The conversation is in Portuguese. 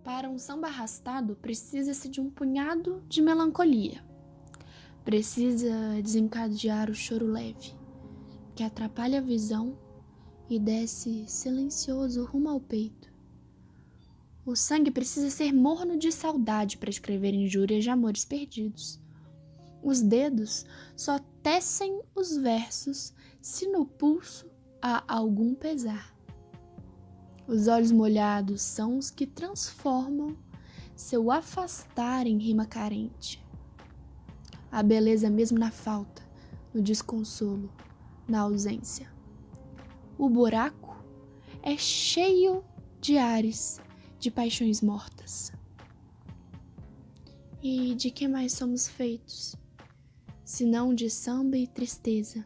Para um samba arrastado, precisa-se de um punhado de melancolia. Precisa desencadear o choro leve, que atrapalha a visão e desce silencioso rumo ao peito. O sangue precisa ser morno de saudade para escrever injúrias de amores perdidos. Os dedos só tecem os versos se no pulso há algum pesar. Os olhos molhados são os que transformam seu afastar em rima carente. A beleza mesmo na falta, no desconsolo, na ausência. O buraco é cheio de ares, de paixões mortas. E de que mais somos feitos, senão de samba e tristeza?